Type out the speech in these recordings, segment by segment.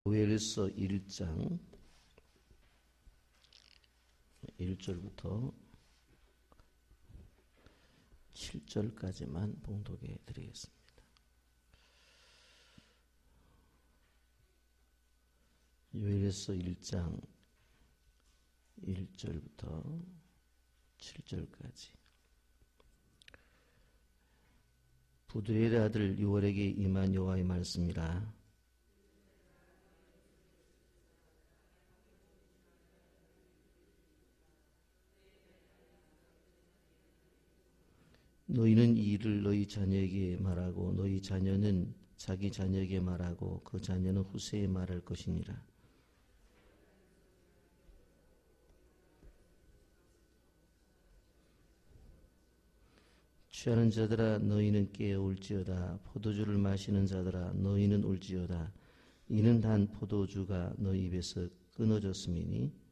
요엘서 1장 1절부터 7절까지만 봉독해 드리겠습니다. 요엘서 1장 1절부터 7절까지. 부두엘의 아들 요엘에게 임한 여호와의 말씀이라. 너희는 이 일을 너희 자녀에게 말하고 너희 자녀는 자기 자녀에게 말하고 그 자녀는 후세에 말할 것이니라. 취하는 자들아 너희는 깨어올지어다. 포도주를 마시는 자들아 너희는 울지어다. 이는 단 포도주가 너희 입에서 끊어졌음이니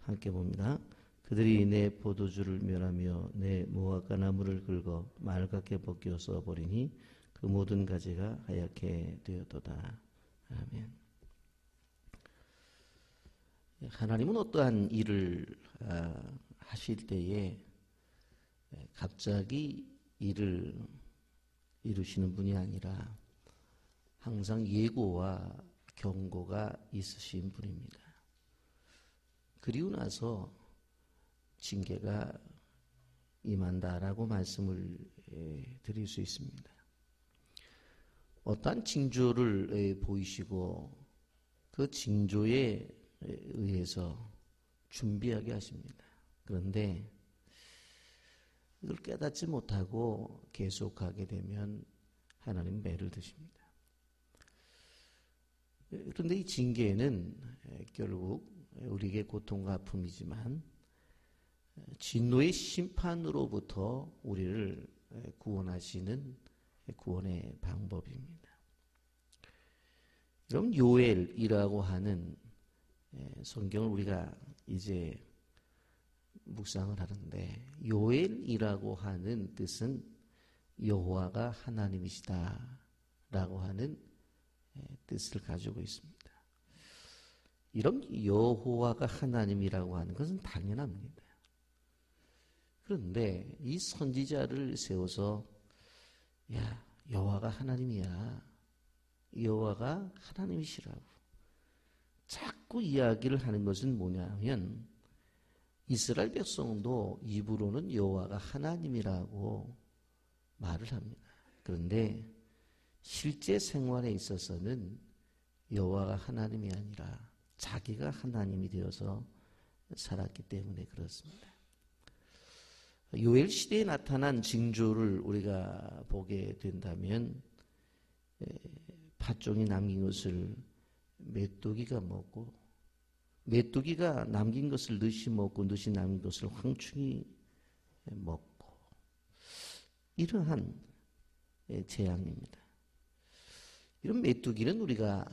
함께 봅니다. 그들이 내 포도주를 멸하며 내 무화과 나무를 긁어 말갛게 벗겨서 버리니 그 모든 가지가 하얗게 되었도다. 아멘. 하나님은 어떠한 일을 하실 때에 갑자기 일을 이루시는 분이 아니라 항상 예고와 경고가 있으신 분입니다. 그리고 나서 징계가 임한다라고 말씀을 드릴 수 있습니다. 어떠한 징조를 보이시고 그 징조에 의해서 준비하게 하십니다. 그런데 이걸 깨닫지 못하고 계속하게 되면 하나님 매를 드십니다. 그런데 이 징계는 결국 우리에게 고통과 아픔이지만 진노의 심판으로부터 우리를 구원하시는 구원의 방법입니다. 여러분, 요엘이라고 하는 성경을 우리가 이제 묵상을 하는데, 요엘이라고 하는 뜻은 여호와가 하나님이시다 라고 하는 뜻을 가지고 있습니다. 이런 여호와가 하나님이라고 하는 것은 당연합니다. 그런데 이 선지자를 세워서 야, 여호와가 하나님이야. 여호와가 하나님이시라고 자꾸 이야기를 하는 것은 뭐냐면 이스라엘 백성도 입으로는 여호와가 하나님이라고 말을 합니다. 그런데 실제 생활에 있어서는 여호와가 하나님이 아니라 자기가 하나님이 되어서 살았기 때문에 그렇습니다. 요엘 시대에 나타난 징조를 우리가 보게 된다면 팥종이 남긴 것을 메뚜기가 먹고 메뚜기가 남긴 것을 늑이 먹고 늑이 남긴 것을 황충이 먹고 이러한 재앙입니다. 이런 메뚜기는 우리가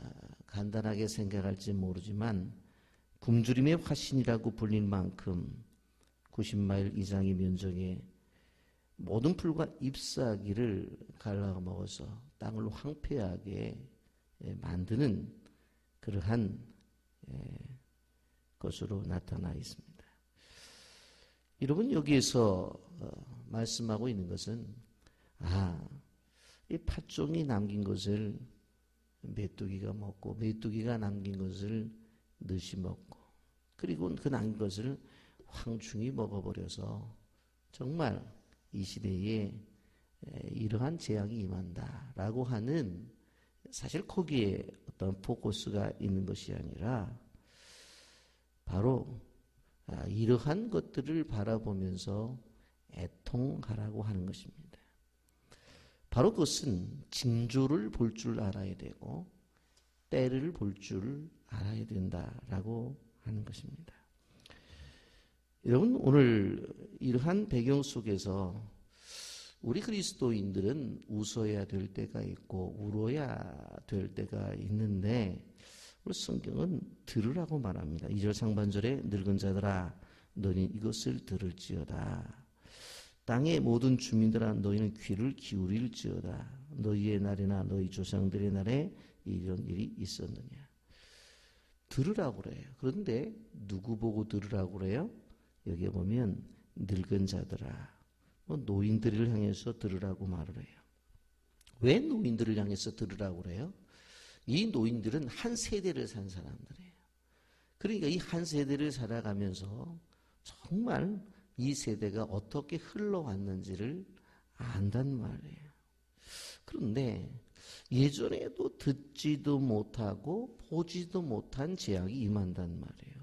간단하게 생각할지 모르지만 굶주림의 화신이라고 불릴 만큼 90마일 이상의 면적의 모든 풀과 잎사귀를 갈라먹어서 땅을 황폐하게 만드는 그러한 것으로 나타나 있습니다. 여러분, 여기에서 말씀하고 있는 것은 이 팥종이 남긴 것을 메뚜기가 먹고 메뚜기가 남긴 것을 늑이 먹고 그리고 그 남긴 것을 황충이 먹어버려서 정말 이 시대에 이러한 재앙이 임한다라고 하는, 사실 거기에 어떤 포커스가 있는 것이 아니라 바로 이러한 것들을 바라보면서 애통하라고 하는 것입니다. 바로 그것은 징조를 볼 줄 알아야 되고 때를 볼 줄 알아야 된다라고 하는 것입니다. 여러분, 오늘 이러한 배경 속에서 우리 그리스도인들은 웃어야 될 때가 있고 울어야 될 때가 있는데 오늘 성경은 들으라고 말합니다. 2절 상반절에 늙은 자들아 너희는 이것을 들을지어다. 땅의 모든 주민들아 너희는 귀를 기울일지어다. 너희의 날이나 너희 조상들의 날에 이런 일이 있었느냐. 들으라고 그래요. 그런데 누구 보고 들으라고 그래요? 여기에 보면 늙은 자들아, 노인들을 향해서 들으라고 말을 해요. 왜 노인들을 향해서 들으라고 그래요? 이 노인들은 한 세대를 산 사람들이에요. 그러니까 이 한 세대를 살아가면서 정말 이 세대가 어떻게 흘러왔는지를 안단 말이에요. 그런데 예전에도 듣지도 못하고 보지도 못한 재앙이 임한단 말이에요.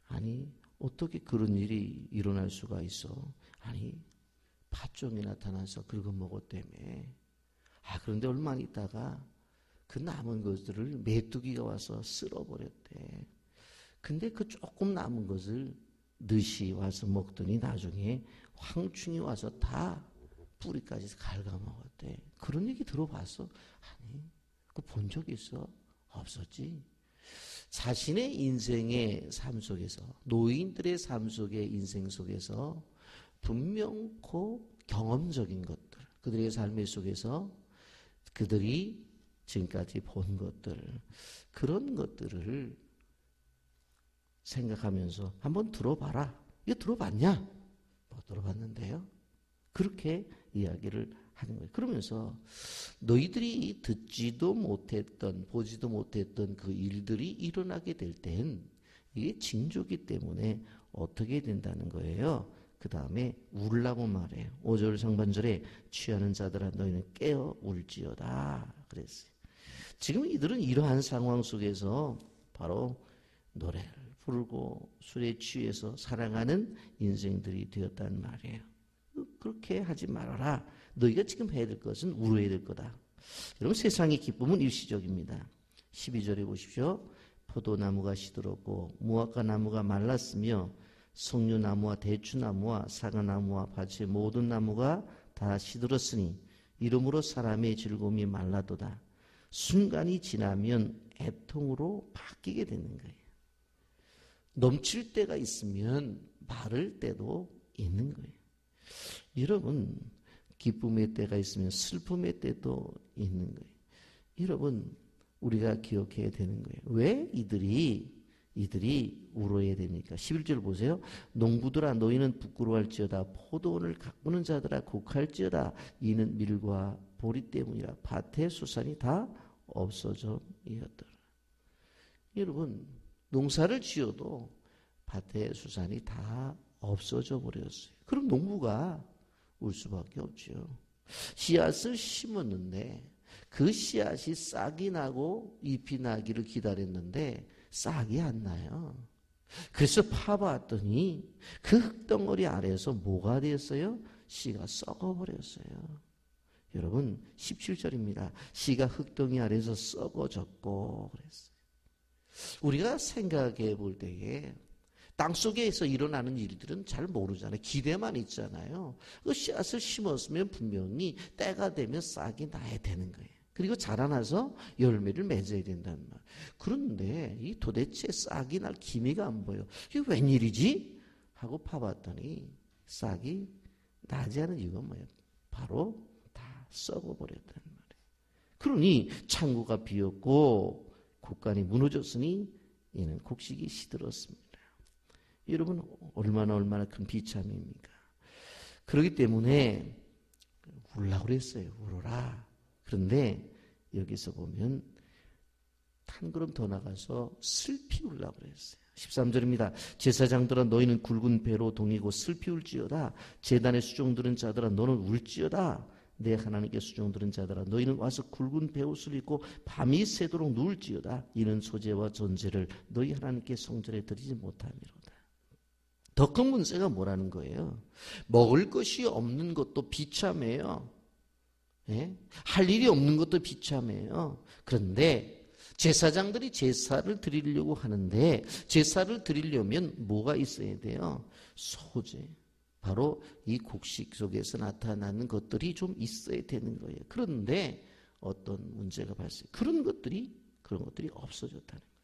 아니 어떻게 그런 일이 일어날 수가 있어? 아니 팥종이 나타나서 긁어먹었다며. 그런데 얼마 있다가 그 남은 것들을 메뚜기가 와서 쓸어버렸대. 근데 그 조금 남은 것을 늑이 와서 먹더니 나중에 황충이 와서 다 뿌리까지 갉아먹었대. 그런 얘기 들어봤어? 아니, 그거 본 적 있어? 없었지. 자신의 인생의 삶 속에서, 노인들의 삶 속의 인생 속에서 분명코 경험적인 것들, 그들의 삶의 속에서 그들이 지금까지 본 것들, 그런 것들을 생각하면서 한번 들어봐라. 이거 들어봤냐? 못 들어봤는데요. 그렇게 이야기를 하는 거예요. 그러면서 너희들이 듣지도 못했던, 보지도 못했던 그 일들이 일어나게 될 땐 이게 징조기 때문에 어떻게 된다는 거예요. 그 다음에 울라고 말해요. 5절 상반절에 취하는 자들아 너희는 깨어 울지어다 그랬어요. 지금 이들은 이러한 상황 속에서 바로 노래를 부르고 술에 취해서 살아가는 인생들이 되었단 말이에요. 그렇게 하지 말아라. 너희가 지금 해야 될 것은 울어야 될 거다. 여러분 세상의 기쁨은 일시적입니다. 12절에 보십시오. 포도나무가 시들었고 무화과 나무가 말랐으며 석류나무와 대추나무와 사과나무와 밭의 모든 나무가 다 시들었으니 이러므로 사람의 즐거움이 말라도다. 순간이 지나면 애통으로 바뀌게 되는 거예요. 넘칠 때가 있으면 마를 때도 있는 거예요. 여러분 기쁨의 때가 있으면 슬픔의 때도 있는 거예요. 여러분 우리가 기억해야 되는 거예요. 왜 이들이 울어야 됩니까? 11절 보세요. 농부들아 너희는 부끄러워할지어다. 포도원을 가꾸는 자들아 곡할지어다. 이는 밀과 보리 때문이라. 밭의 수산이 다 없어져 이었더라. 여러분 농사를 지어도 밭의 수산이 다 없어져 버렸어요. 그럼 농부가 울 수밖에 없죠. 씨앗을 심었는데 그 씨앗이 싹이 나고 잎이 나기를 기다렸는데 싹이 안 나요. 그래서 파봤더니 그 흙덩어리 아래에서 뭐가 됐어요? 씨가 썩어버렸어요. 여러분 17절입니다. 씨가 흙덩이 아래에서 썩어졌고 그랬어요. 우리가 생각해 볼 때에 땅속에서 일어나는 일들은 잘 모르잖아요. 기대만 있잖아요. 그 씨앗을 심었으면 분명히 때가 되면 싹이 나야 되는 거예요. 그리고 자라나서 열매를 맺어야 된다는 말. 그런데 이 도대체 싹이 날 기미가 안 보여. 이게 웬일이지? 하고 파봤더니 싹이 나지 않은 이유가 뭐예요? 바로 다 썩어버렸다는 말이에요. 그러니 창고가 비었고 곡간이 무너졌으니 이는 곡식이 시들었습니다. 여러분 얼마나 큰 비참입니까? 그렇기 때문에 울라고 그랬어요. 울어라. 그런데 여기서 보면 한 걸음 더 나가서 슬피 울라고 그랬어요. 13절입니다. 제사장들아 너희는 굵은 배로 동이고 슬피 울지어다. 제단의 수종들은 자들아 너는 울지어다. 내 하나님께 수종들은 자들아 너희는 와서 굵은 베옷을 입고 밤이 새도록 누울지어다. 이는 소제와 전제를 너희 하나님께 성전에 드리지 못함이로다. 더 큰 문제가 뭐라는 거예요? 먹을 것이 없는 것도 비참해요. 예? 할 일이 없는 것도 비참해요. 그런데 제사장들이 제사를 드리려고 하는데 제사를 드리려면 뭐가 있어야 돼요? 소제. 바로 이 곡식 속에서 나타나는 것들이 좀 있어야 되는 거예요. 그런데 어떤 문제가 발생? 그런 것들이 없어졌다는 거예요.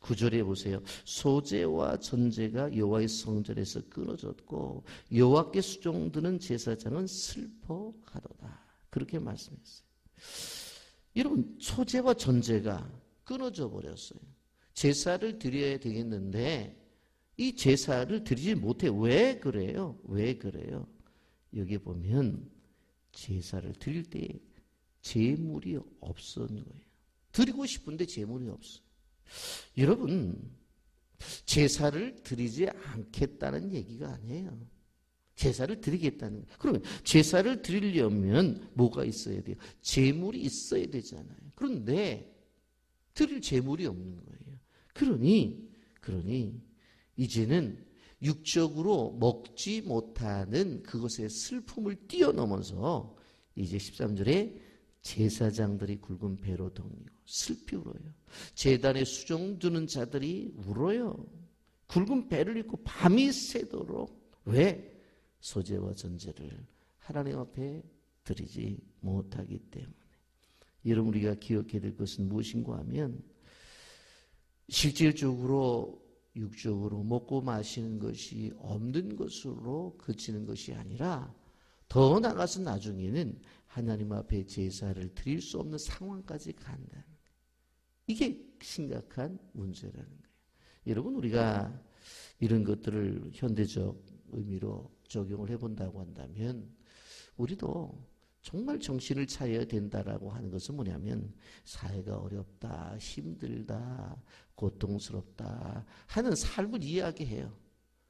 9절에 보세요. 소제와 전제가 여호와의 성전에서 끊어졌고 여호와께 수종드는 제사장은 슬퍼하도다. 그렇게 말씀했어요. 여러분, 소제와 전제가 끊어져 버렸어요. 제사를 드려야 되겠는데 이 제사를 드리지 못해. 왜 그래요? 왜 그래요? 여기 보면 제사를 드릴 때 제물이 없었는 거예요. 드리고 싶은데 제물이 없어요. 여러분, 제사를 드리지 않겠다는 얘기가 아니에요. 제사를 드리겠다는 거예요. 그러면 제사를 드리려면 뭐가 있어야 돼요? 제물이 있어야 되잖아요. 그런데 드릴 제물이 없는 거예요. 그러니 이제는 육적으로 먹지 못하는 그것의 슬픔을 뛰어넘어서 이제 13절에 제사장들이 굵은 배로 덩이고 슬피 울어요. 제단에 수종 두는 자들이 울어요. 굵은 배를 입고 밤이 새도록. 왜? 소제와 전제를 하나님 앞에 드리지 못하기 때문에. 여러분, 우리가 기억해야 될 것은 무엇인가 하면 실질적으로 육적으로 먹고 마시는 것이 없는 것으로 그치는 것이 아니라 더 나아가서 나중에는 하나님 앞에 제사를 드릴 수 없는 상황까지 간다는 거예요. 이게 심각한 문제라는 거예요. 여러분, 우리가 이런 것들을 현대적 의미로 적용을 해본다고 한다면 우리도 정말 정신을 차려야 된다라고 하는 것은 뭐냐면 사회가 어렵다, 힘들다, 고통스럽다 하는 삶을 이야기해요.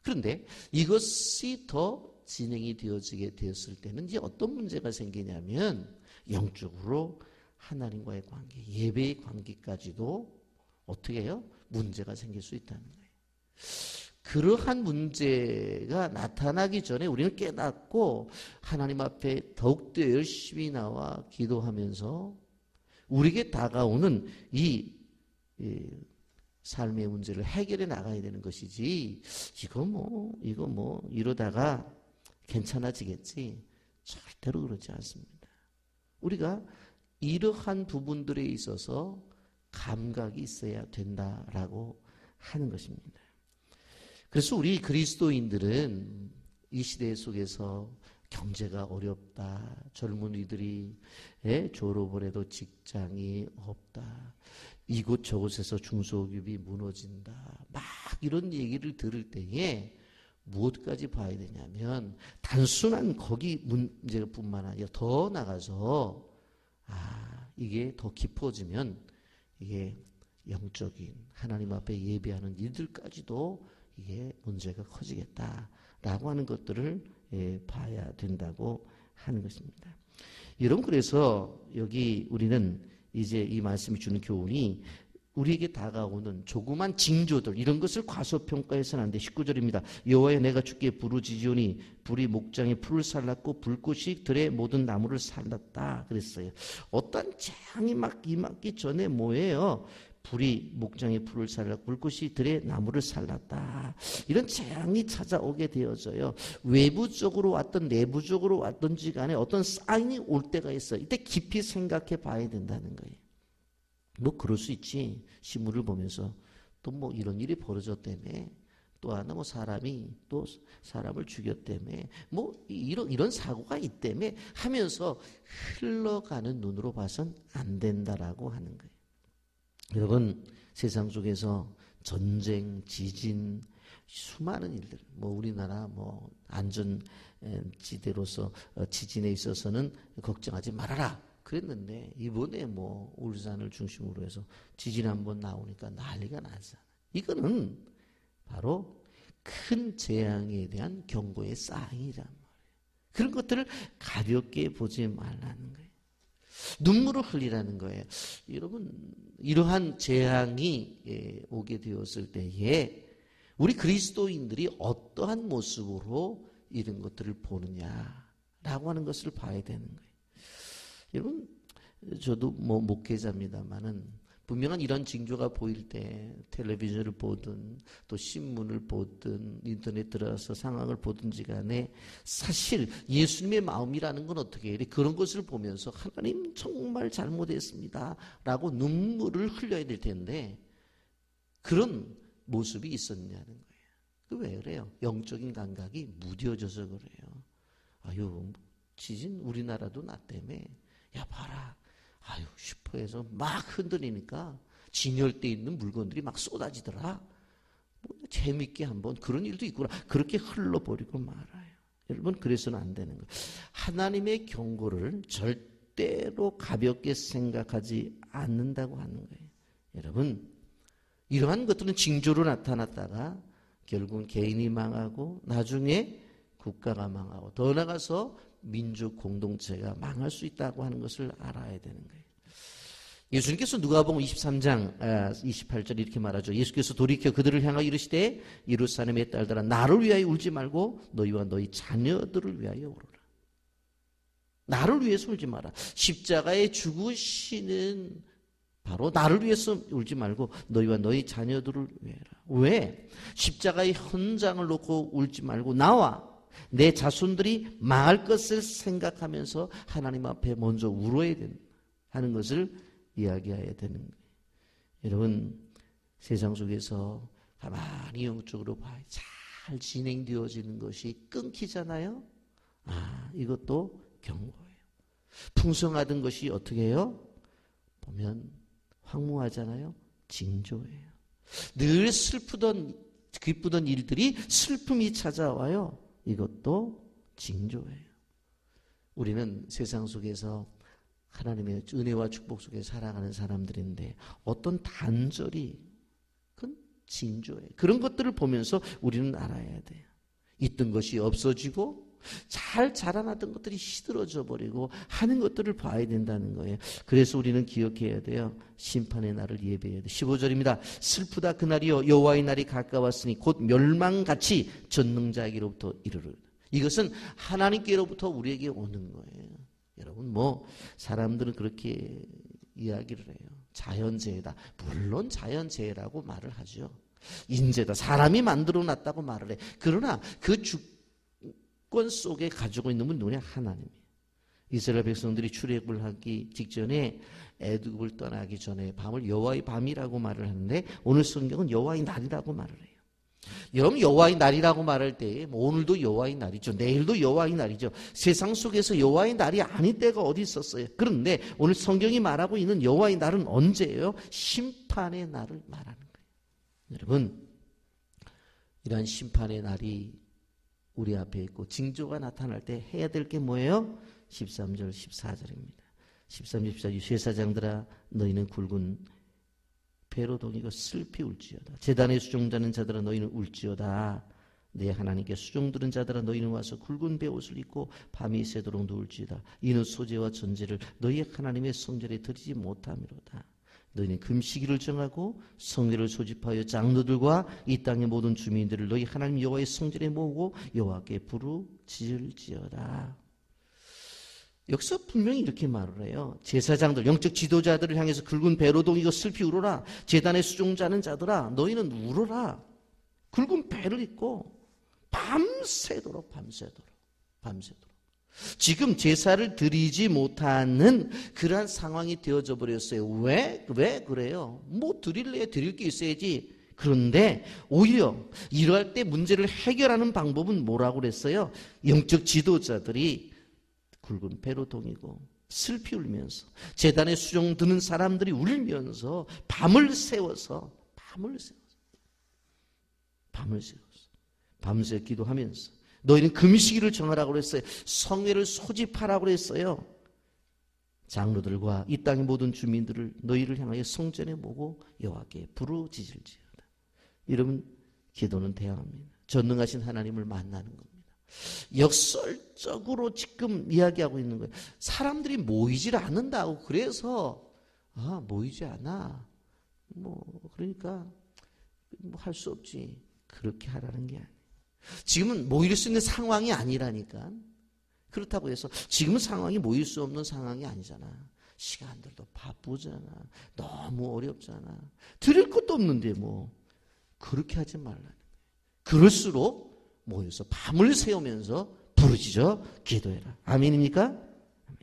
그런데 이것이 더 진행이 되어지게 되었을 때는 이제 어떤 문제가 생기냐면 영적으로 하나님과의 관계, 예배의 관계까지도 어떻게 해요? 문제가 생길 수 있다는 거예요. 그러한 문제가 나타나기 전에 우리는 깨닫고 하나님 앞에 더욱더 열심히 나와 기도하면서 우리에게 다가오는 이 삶의 문제를 해결해 나가야 되는 것이지, 이거 뭐 이러다가 괜찮아지겠지, 절대로 그렇지 않습니다. 우리가 이러한 부분들에 있어서 감각이 있어야 된다라고 하는 것입니다. 그래서 우리 그리스도인들은 이 시대 속에서 경제가 어렵다, 젊은이들이 졸업을 해도 직장이 없다, 이곳저곳에서 중소기업이 무너진다, 막 이런 얘기를 들을 때에 무엇까지 봐야 되냐면 단순한 거기 문제뿐만 아니라 더 나가서 이게 더 깊어지면 이게 영적인 하나님 앞에 예배하는 일들까지도 이게 문제가 커지겠다라고 하는 것들을 봐야 된다고 하는 것입니다. 여러분, 그래서 여기 우리는 이제 이 말씀이 주는 교훈이 우리에게 다가오는 조그만 징조들, 이런 것을 과소평가해서는 안 돼. 19절입니다. 여호와여, 내가 주께 부르짖으니 불이 목장에 풀을 살랐고 불꽃이 들의 모든 나무를 살랐다 그랬어요. 어떤 재앙이 막 임하기 전에 뭐예요? 불이 목장에 풀을 살랐고 불꽃이 들의 나무를 살랐다. 이런 재앙이 찾아오게 되어져요. 외부적으로 왔던 내부적으로 왔던지 간에 어떤 사인이 올 때가 있어요. 이때 깊이 생각해 봐야 된다는 거예요. 뭐 그럴 수 있지. 신문을 보면서 또 뭐 이런 일이 벌어졌다며, 또 하나 뭐 사람이 또 사람을 죽였다며, 뭐 이런 사고가 있다며 하면서 흘러가는 눈으로 봐선 안 된다라고 하는 거예요. 여러분, 세상 속에서 전쟁, 지진, 수많은 일들, 뭐 우리나라 뭐 안전지대로서 지진에 있어서는 걱정하지 말아라 그랬는데, 이번에 뭐 울산을 중심으로 해서 지진 한번 나오니까 난리가 나잖아. 이거는 바로 큰 재앙에 대한 경고의 사인이란 말이에요. 그런 것들을 가볍게 보지 말라는 거예요. 눈물을 흘리라는 거예요. 여러분, 이러한 재앙이 오게 되었을 때에 우리 그리스도인들이 어떠한 모습으로 이런 것들을 보느냐라고 하는 것을 봐야 되는 거예요. 여러분, 저도 뭐 목회자입니다만은 분명한 이런 징조가 보일 때 텔레비전을 보든 또 신문을 보든 인터넷 들어가서 상황을 보든지 간에 사실 예수님의 마음이라는 건 어떻게 해야 돼? 그런 것을 보면서 하나님 정말 잘못했습니다 라고 눈물을 흘려야 될 텐데, 그런 모습이 있었냐는 거예요. 왜 그래요? 영적인 감각이 무뎌져서 그래요. 아유, 지진 우리나라도 나 때문에 야 봐라. 아유, 슈퍼에서 막 흔들리니까 진열대에 있는 물건들이 막 쏟아지더라. 뭐 재밌게 한번 그런 일도 있구나. 그렇게 흘러버리고 말아요. 여러분, 그래서는 안 되는 거예요. 하나님의 경고를 절대로 가볍게 생각하지 않는다고 하는 거예요. 여러분, 이러한 것들은 징조로 나타났다가 결국은 개인이 망하고 나중에 국가가 망하고 더 나아가서 민족 공동체가 망할 수 있다고 하는 것을 알아야 되는 거예요. 예수님께서 누가복음 23장 28절 이렇게 말하죠. 예수께서 돌이켜 그들을 향하여 이르시되 예루살렘의 딸들아 나를 위하여 울지 말고 너희와 너희 자녀들을 위하여 울어라. 나를 위해서 울지 마라. 십자가에 죽으시는 바로 나를 위해서 울지 말고 너희와 너희 자녀들을 위하라. 왜? 십자가의 현장을 놓고 울지 말고 나와 내 자손들이 망할 것을 생각하면서 하나님 앞에 먼저 울어야 하는 것을 이야기해야 되는 거예요. 여러분, 세상 속에서 가만히 영적으로 봐야 잘 진행되어지는 것이 끊기잖아요. 이것도 경고예요. 풍성하던 것이 어떻게 해요? 보면 황무하잖아요. 징조예요. 늘 슬프던 기쁘던 일들이 슬픔이 찾아와요. 이것도 징조예요. 우리는 세상 속에서 하나님의 은혜와 축복 속에 살아가는 사람들인데 어떤 단절이 그건 징조예요. 그런 것들을 보면서 우리는 알아야 돼요. 있던 것이 없어지고 잘 자라나던 것들이 시들어져 버리고 하는 것들을 봐야 된다는 거예요. 그래서 우리는 기억해야 돼요. 심판의 날을 예배해야 돼요. 15절입니다. 슬프다 그날이요 여호와의 날이 가까웠으니 곧 멸망같이 전능자에게로부터 이르르. 이것은 하나님께로부터 우리에게 오는 거예요. 여러분, 사람들은 그렇게 이야기를 해요. 자연재해다. 물론 자연재해라고 말을 하죠. 인재다. 사람이 만들어 놨다고 말을 해. 그러나 그 주권 속에 가지고 있는 분 누구냐? 하나님이에요. 이스라엘 백성들이 출애굽을 하기 직전에 애굽을 떠나기 전에 밤을 여호와의 밤이라고 말을 하는데 오늘 성경은 여호와의 날이라고 말을 해요. 여러분, 여호와의 날이라고 말할 때 오늘도 여호와의 날이죠. 내일도 여호와의 날이죠. 세상 속에서 여호와의 날이 아닌 때가 어디 있었어요. 그런데 오늘 성경이 말하고 있는 여호와의 날은 언제예요? 심판의 날을 말하는 거예요. 여러분, 이러한 심판의 날이 우리 앞에 있고 징조가 나타날 때 해야 될 게 뭐예요? 13절 14절입니다. 13절 14절 쇠사장들아 너희는 굵은 배로 동이고 슬피 울지어다. 제단에 수종자는 자들아 너희는 울지어다. 내 하나님께 수종 들은 자들아 너희는 와서 굵은 배옷을 입고 밤이 새도록 누울지어다. 이는 소재와 전제를 너희 하나님의 성전에 드리지 못함이로다. 너희는 금식일을 정하고 성회를 소집하여 장로들과 이 땅의 모든 주민들을 너희 하나님 여호와의 성전에 모으고 여호와께 부르짖을지어다. 여기서 분명히 이렇게 말을 해요. 제사장들, 영적 지도자들을 향해서 굵은 배로 동이고 슬피 울어라. 제단에 수종자는 자들아 너희는 울어라. 굵은 배를 입고 밤새도록. 지금 제사를 드리지 못하는 그러한 상황이 되어져 버렸어요. 왜 그래요? 드릴 게 있어야지. 그런데 오히려 이러할 때 문제를 해결하는 방법은 뭐라고 그랬어요? 영적 지도자들이 굵은 배로 동이고 슬피 울면서 제단에 수종 드는 사람들이 울면서 밤을 새워서 밤새 기도하면서 너희는 금식일을 정하라고 그랬어요. 성회를 소집하라고 그랬어요. 장로들과 이 땅의 모든 주민들을 너희를 향하여 성전에 모고 여호와께 부르짖을지어다. 여러분, 기도는 대화입니다. 전능하신 하나님을 만나는 겁니다. 역설적으로 지금 이야기하고 있는 거예요. 사람들이 모이질 않는다고. 그래서 모이지 않아. 그러니까 할 수 없지. 그렇게 하라는 게 아니에요. 지금은 모일 수 있는 상황이 아니라니까. 그렇다고 해서 지금은 상황이 모일 수 없는 상황이 아니잖아. 시간들도 바쁘잖아. 너무 어렵잖아. 드릴 것도 없는데 그렇게 하지 말라는 거예요. 그럴수록 모여서 밤을 새우면서 부르짖어 기도해라. 아멘입니까? 아멘.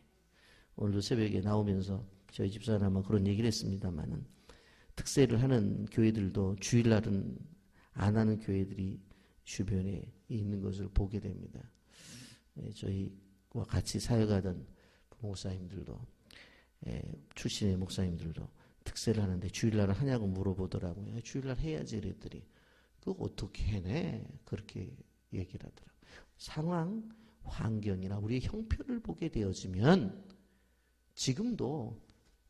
오늘도 새벽에 나오면서 저희 집사람 아마 그런 얘기를 했습니다만은 특세를 하는 교회들도 주일날은 안 하는 교회들이 주변에 있는 것을 보게 됩니다. 저희와 같이 사역하던 목사님들도 출신의 목사님들도 특세를 하는데 주일날은 하냐고 물어보더라고요. 주일날 해야지 그랬더니 그거 어떻게 해내? 그렇게 얘기를 하더라고요. 상황, 환경이나 우리의 형편을 보게 되어지면 지금도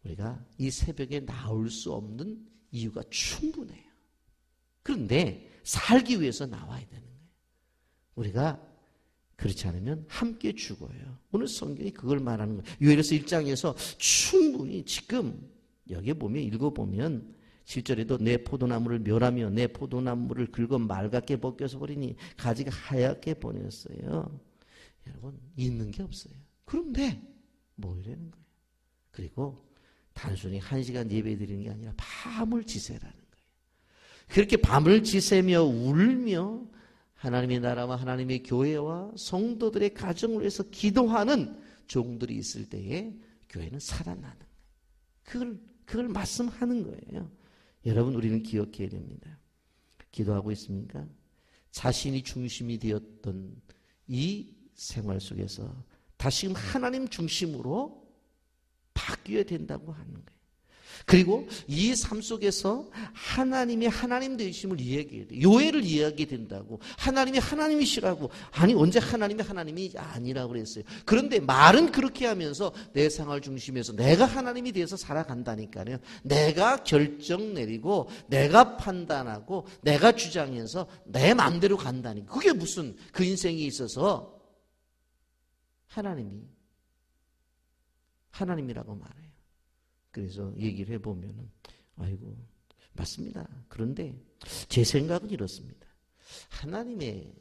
우리가 이 새벽에 나올 수 없는 이유가 충분해요. 그런데 살기 위해서 나와야 되는 거예요. 우리가 그렇지 않으면 함께 죽어요. 오늘 성경이 그걸 말하는 거예요. 요엘서 1장에서 충분히 지금 여기에 보면 읽어보면 7절에도 내 포도나무를 멸하며 내 포도나무를 긁어 말갛게 벗겨서 버리니 가지가 하얗게 보냈어요. 여러분 있는 게 없어요. 그런데 뭐 이러는 거예요. 그리고 단순히 1시간 예배 드리는 게 아니라 밤을 지새라는 거예요. 그렇게 밤을 지새며 울며 하나님의 나라와 하나님의 교회와 성도들의 가정을 위해서 기도하는 종들이 있을 때에 교회는 살아나는 거예요. 그걸 말씀하는 거예요. 여러분 우리는 기억해야 됩니다. 기도하고 있습니까? 자신이 중심이 되었던 이 생활 속에서 다시금 하나님 중심으로 바뀌어야 된다고 하는 거예요. 그리고 이 삶 속에서 하나님의 하나님 되심을 이야기해야 돼요. 요해를 이야기해야 된다고. 하나님이 하나님이시라고. 아니 언제 하나님이 아니라고 그랬어요. 그런데 말은 그렇게 하면서 내 생활 중심에서 내가 하나님이 돼서 살아간다니까요. 내가 결정 내리고 내가 판단하고 내가 주장해서 내 마음대로 간다니까. 그게 무슨 그 인생에 있어서 하나님이라고 말해요. 그래서 얘기를 해보면은, 아이고, 맞습니다. 그런데 제 생각은 이렇습니다. 하나님의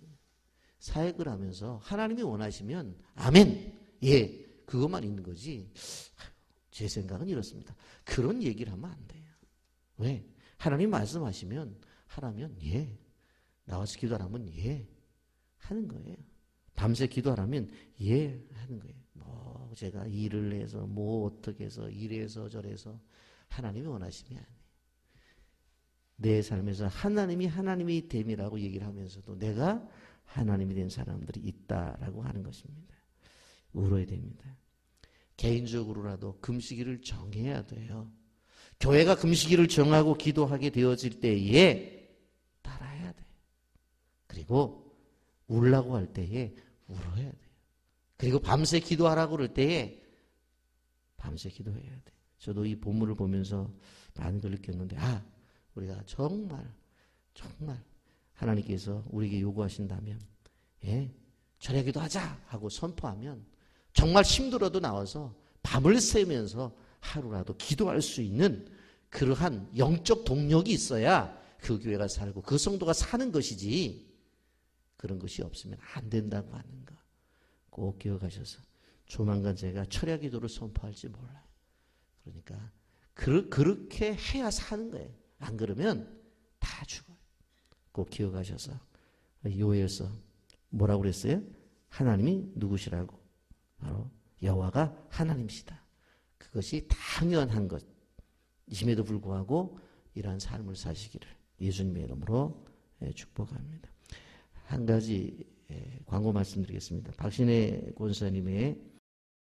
사역을 하면서 하나님이 원하시면, 아멘, 예, 그것만 있는 거지. 제 생각은 이렇습니다. 그런 얘기를 하면 안 돼요. 왜? 하나님 말씀하시면, 하라면, 예. 나와서 기도하라면, 예. 하는 거예요. 밤새 기도하라면, 예. 하는 거예요. 뭐 제가 일을 해서 뭐 어떻게 해서 이래서 저래서 하나님이 원하시면 안 해요. 내 삶에서 하나님이 됨이라고 얘기를 하면서도 내가 하나님이 된 사람들이 있다라고 하는 것입니다. 울어야 됩니다. 개인적으로라도 금식일을 정해야 돼요. 교회가 금식일을 정하고 기도하게 되어질 때에 따라야 돼요. 그리고 울라고 할 때에 울어야 돼요. 그리고 밤새 기도하라고 그럴 때에 밤새 기도해야 돼. 저도 이 본문을 보면서 많은 걸 느꼈는데, 우리가 정말 하나님께서 우리에게 요구하신다면, 예, 철야 기도하자 하고 선포하면 정말 힘들어도 나와서 밤을 새면서 하루라도 기도할 수 있는 그러한 영적 동력이 있어야 그 교회가 살고 그 성도가 사는 것이지, 그런 것이 없으면 안 된다고 하는 거 꼭 기억하셔서 조만간 제가 철야 기도를 선포할지 몰라요. 그러니까 그렇게 해야 사는 거예요. 안 그러면 다 죽어요. 꼭 기억하셔서 요엘서 뭐라고 그랬어요? 하나님이 누구시라고? 바로 여호와가 하나님이시다. 그것이 당연한 것임에도 불구하고 이러한 삶을 사시기를 예수님의 이름으로 축복합니다. 한 가지 광고 말씀드리겠습니다. 박신혜 권사님의